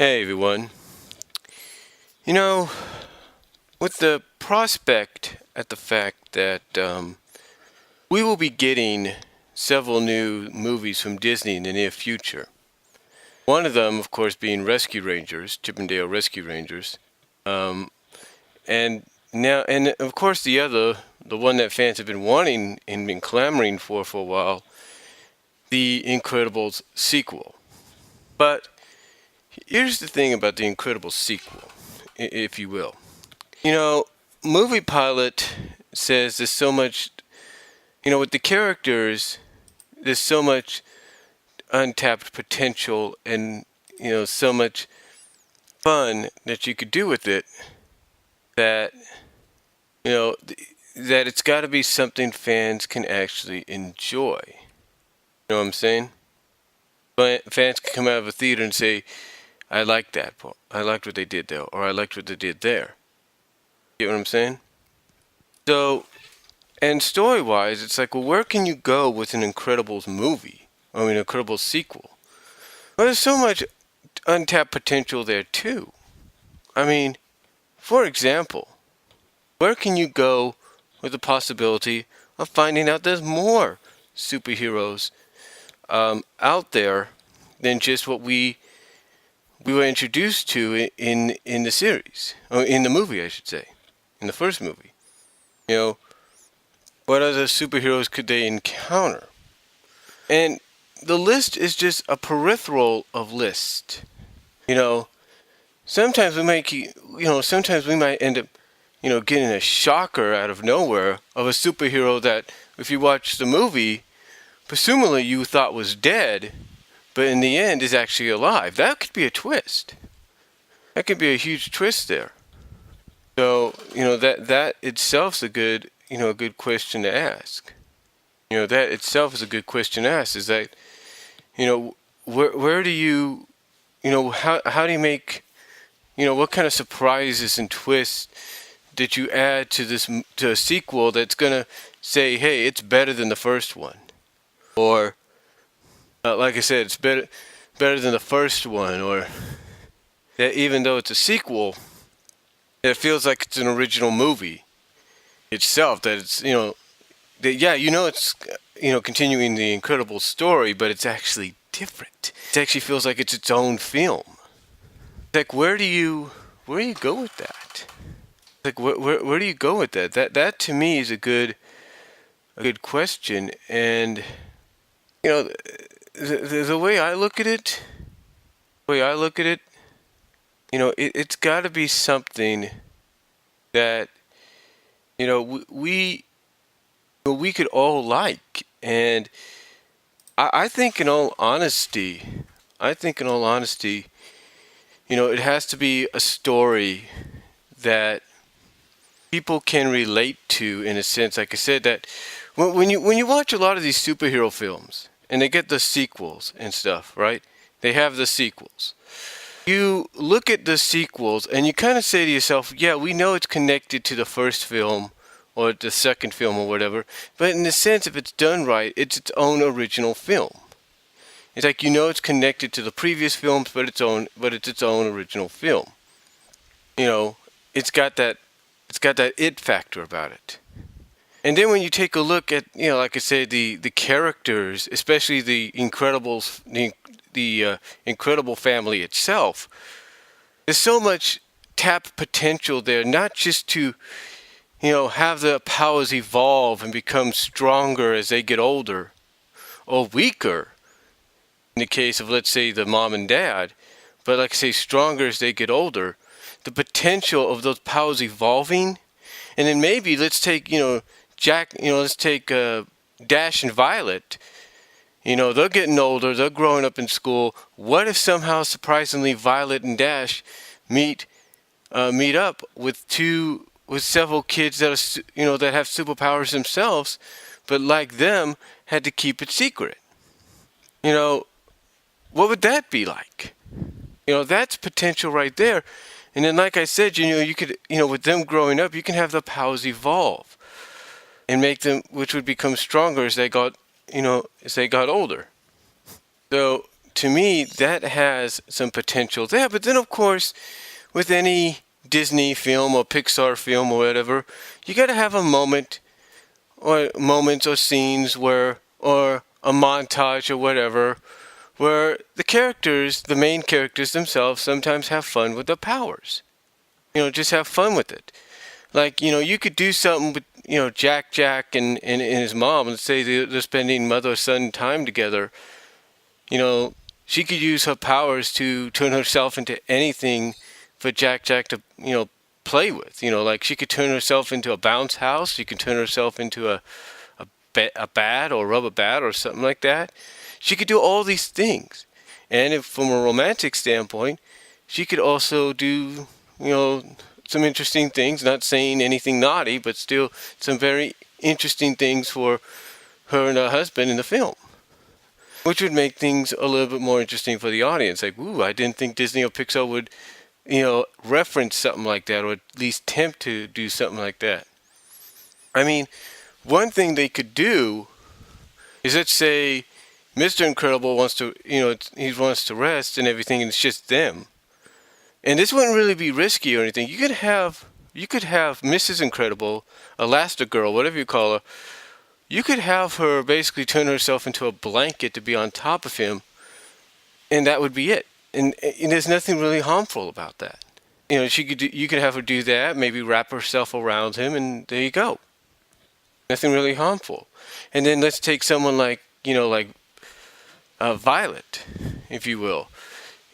Hey everyone. You know, with the prospect at the fact that we will be getting several new movies from Disney in the near future. One of them, of course, being Rescue Rangers, Chippendale Rescue Rangers. Um, and and of course, the other, the one that fans have been wanting and been clamoring for a while, The Incredibles sequel. But here's the thing about The Incredibles sequel, if you will. You know, Movie Pilot says there's so much, with the characters, there's so much untapped potential and, so much fun that you could do with it that, you know, that it's got to be something fans can actually enjoy. You know what I'm saying? Fans can come out of a theater and say, I like that part. I liked what they did there, or I liked what they did there. You know what I'm saying? So, and story wise, it's like, well, where can you go with an Incredibles movie? I mean, Incredibles sequel. Well, there's so much untapped potential there, too. I mean, for example, where can you go with the possibility of finding out there's more superheroes out there than just what we were introduced to in the series, or in the movie, I should say, in the first movie. You know, what other superheroes could they encounter? And the list is just a peripheral of list. You know, sometimes we might, sometimes we might end up, getting a shocker out of nowhere of a superhero that, if you watch the movie, presumably you thought was dead, but in the end is actually alive. That could be a twist. That could be a huge twist there. So, that itself is a good question to ask. That itself is a good question to ask. Is that, where do you, how do you make, what kind of surprises and twists did you add to a sequel that's gonna say, hey, it's better than the first one, or like I said, it's better than the first one, or that even though it's a sequel, it feels like it's an original movie itself. That it's that it's continuing the incredible story, but it's actually different. It actually feels like it's its own film. Like, where do you go with that? Like, where do you go with that? That to me is a good question. And the way I look at it, it's got to be something that we could all like. And I think in all honesty, it has to be a story that people can relate to, in a sense. Like I said, that when you watch a lot of these superhero films and they get the sequels and stuff, right? They have the sequels. You look at the sequels and you kind of say to yourself, yeah, we know it's connected to the first film or the second film or whatever, but in a sense, if it's done right, it's its own original film. It's like, it's connected to the previous films, but it's its own original film. It's got that it factor about it. And then when you take a look at, like I said, the characters, especially the Incredibles, the Incredible family itself, there's so much tapped potential there, not just to, have the powers evolve and become stronger as they get older, or weaker, in the case of, let's say, the mom and dad, but like I say, stronger as they get older. The potential of those powers evolving, and then maybe let's take, Dash and Violet. They're getting older, they're growing up in school. What if somehow, surprisingly, Violet and Dash meet up with several kids that are, that have superpowers themselves, but like them, had to keep it secret? What would that be like? That's potential right there. And then, like I said, you could, with them growing up, you can have the powers evolve and make them, which would become stronger as they got older. So to me, that has some potential there. But then, of course, with any Disney film or Pixar film or whatever, you got to have a moment or moments or scenes where, or a montage or whatever, where the characters, the main characters themselves, sometimes have fun with their powers. Just have fun with it. Like, you could do something with, Jack and his mom. Let's say they're spending mother son time together. She could use her powers to turn herself into anything for Jack to, play with. Like she could turn herself into a bounce house. She could turn herself into a bat or a rubber bat or something like that. She could do all these things. And if from a romantic standpoint, she could also do, some interesting things, not saying anything naughty, but still some very interesting things for her and her husband in the film, which would make things a little bit more interesting for the audience. Like, ooh, I didn't think Disney or Pixar would, reference something like that, or at least attempt to do something like that. I mean, one thing they could do is, let's say Mr. Incredible wants to, he wants to rest and everything, and it's just them. And this wouldn't really be risky or anything. You could have Mrs. Incredible, Elastigirl, whatever you call her. You could have her basically turn herself into a blanket to be on top of him, and that would be it. And there's nothing really harmful about that. You could have her do that, maybe wrap herself around him, and there you go. Nothing really harmful. And then let's take someone like, Violet, if you will.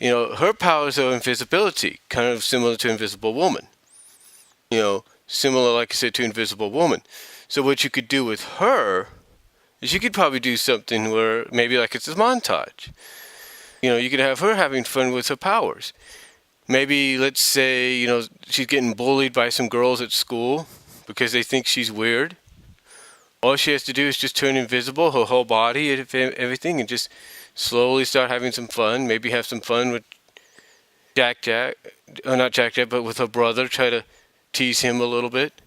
Her powers are invisibility, kind of similar to Invisible Woman. Similar, like I said, to Invisible Woman. So what you could do with her is you could probably do something where maybe like it's a montage. You could have her having fun with her powers. Maybe, let's say, she's getting bullied by some girls at school because they think she's weird. All she has to do is just turn invisible, her whole body, everything, and just slowly start having some fun. Maybe have some fun with not Jack, but with her brother, try to tease him a little bit.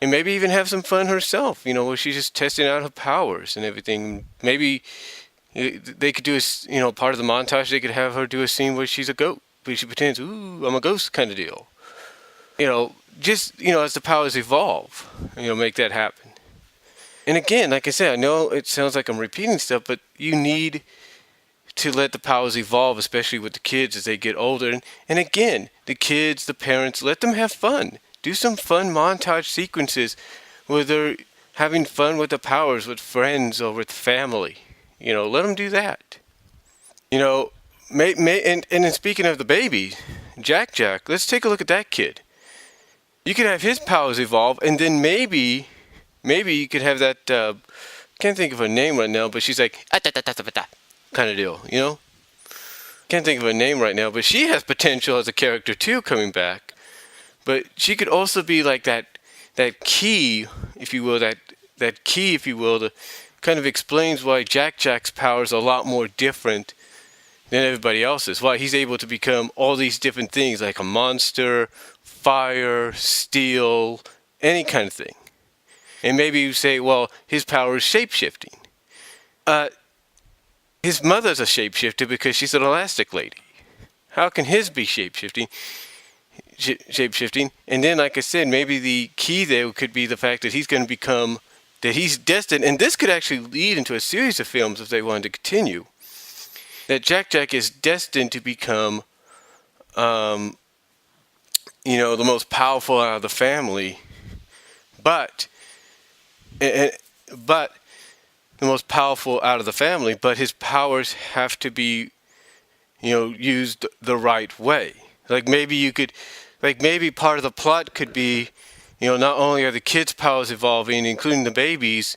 And maybe even have some fun herself, where she's just testing out her powers and everything. Maybe they could do part of the montage, they could have her do a scene where she's a goat, where she pretends, ooh, I'm a ghost kind of deal. Just, as the powers evolve, make that happen. And again, like I said, I know it sounds like I'm repeating stuff, but you need to let the powers evolve, especially with the kids as they get older. And again, the kids, the parents, let them have fun. Do some fun montage sequences where they're having fun with the powers, with friends or with family. Let them do that. And then speaking of the baby, Jack, let's take a look at that kid. You could have his powers evolve, and then maybe you could have that, can't think of her name right now, but she's like, kind of deal, Can't think of her name right now, but she has potential as a character too coming back. But she could also be like that key, if you will, that key, if you will, that kind of explains why Jack's powers are a lot more different than everybody else's. Why he's able to become all these different things, like a monster, fire, steel, any kind of thing. And maybe you say, well, his power is shape-shifting. His mother's a shapeshifter because she's an elastic lady. How can his be shape-shifting? And then, like I said, maybe the key there could be the fact that he's going to become, that he's destined, and this could actually lead into a series of films if they wanted to continue, that Jack is destined to become, the most powerful out of the family, but the most powerful out of the family, but his powers have to be, used the right way. Maybe part of the plot could be, not only are the kids' powers evolving, including the babies,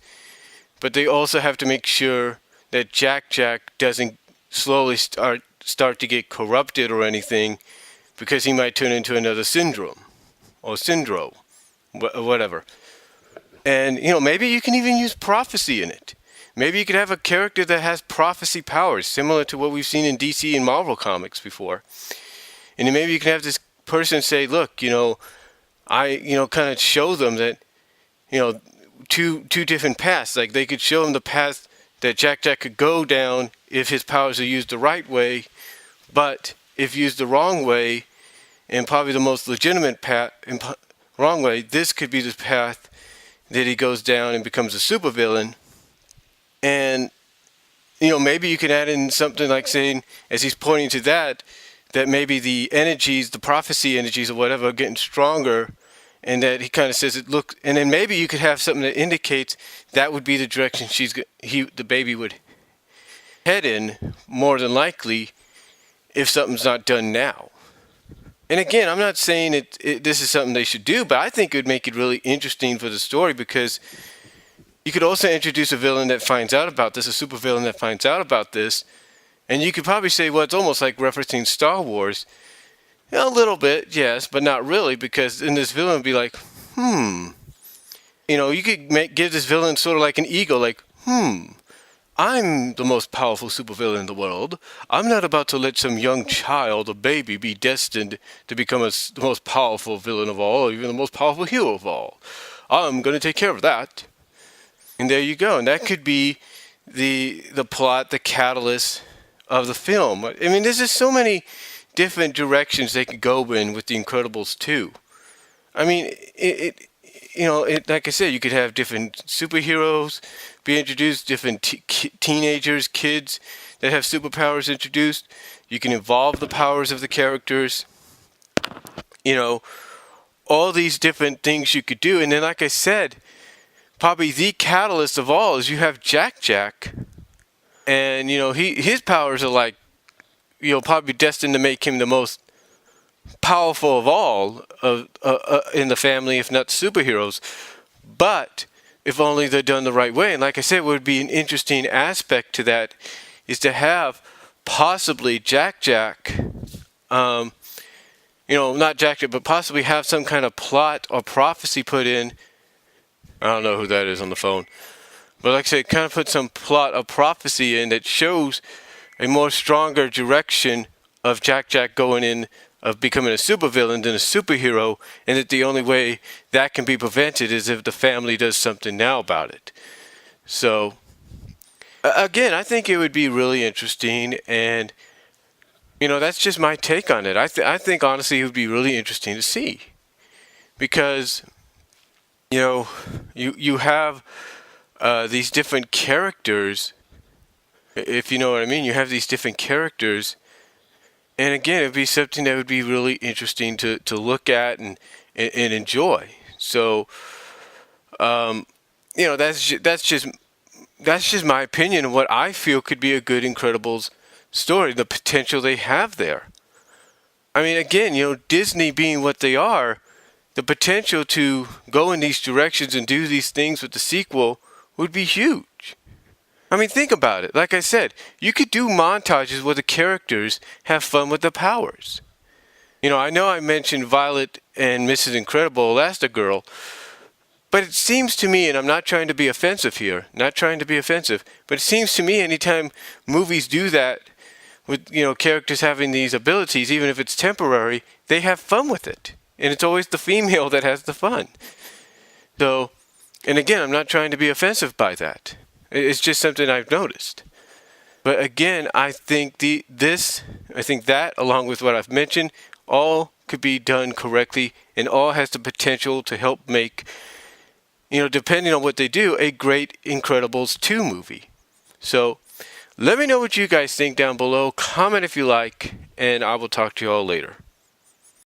but they also have to make sure that Jack doesn't slowly start to get corrupted or anything, because he might turn into another syndrome, or syndrome, whatever. And, maybe you can even use prophecy in it. Maybe you could have a character that has prophecy powers, similar to what we've seen in DC and Marvel comics before. And then maybe you can have this person say, look, I, kind of show them that, two different paths. Like they could show them the path that Jack Jack could go down if his powers are used the right way, but if used the wrong way, and probably the most legitimate path, wrong way, this could be the path that he goes down and becomes a supervillain. And maybe you can add in something like saying, as he's pointing to that maybe the energies, the prophecy energies or whatever, are getting stronger, and that he kind of says it look, and then maybe you could have something that indicates that would be the direction the baby would head in, more than likely, if something's not done now. And again, I'm not saying this is something they should do, but I think it would make it really interesting for the story, because you could also introduce a villain that finds out about this, a supervillain that finds out about this, and you could probably say, well, it's almost like referencing Star Wars. A little bit, yes, but not really, because then this villain would be like, you could give this villain sort of like an ego, like, I'm the most powerful supervillain in the world. I'm not about to let some young child, a baby, be destined to become the most powerful villain of all, or even the most powerful hero of all. I'm going to take care of that. And there you go. And that could be the plot, the catalyst of the film. I mean, there's just so many different directions they could go in with The Incredibles 2. I mean, like I said, you could have different superheroes be introduced, different teenagers, kids that have superpowers introduced. You can evolve the powers of the characters. All these different things you could do. And then, like I said, probably the catalyst of all is you have Jack Jack. And, his powers are like, probably destined to make him the most powerful of all in the family, if not superheroes. But if only they're done the right way. And like I said, what would be an interesting aspect to that is to have possibly Jack Jack, not Jack Jack, but possibly have some kind of plot or prophecy put in. I don't know who that is on the phone. But like I said, kind of put some plot or prophecy in that shows a more stronger direction of Jack Jack going in, of becoming a supervillain than a superhero, and that the only way that can be prevented is if the family does something now about it. So, again, I think it would be really interesting, and, that's just my take on it. I think, honestly, it would be really interesting to see. Because, you have these different characters, if you know what I mean. You have these different characters, and again, it'd be something that would be really interesting to look at and enjoy. So, that's just my opinion of what I feel could be a good Incredibles story, the potential they have there. I mean, again, Disney being what they are, the potential to go in these directions and do these things with the sequel would be huge. I mean, think about it. Like I said, you could do montages where the characters have fun with the powers. I know I mentioned Violet and Mrs. Incredible, Elastigirl, but it seems to me, and I'm not trying to be offensive here, but it seems to me anytime movies do that with, characters having these abilities, even if it's temporary, they have fun with it. And it's always the female that has the fun. So, and again, I'm not trying to be offensive by that. It's just something I've noticed. But again, I think that, along with what I've mentioned, all could be done correctly, and all has the potential to help make, depending on what they do, a great Incredibles 2 movie. So, let me know what you guys think down below. Comment if you like, and I will talk to you all later.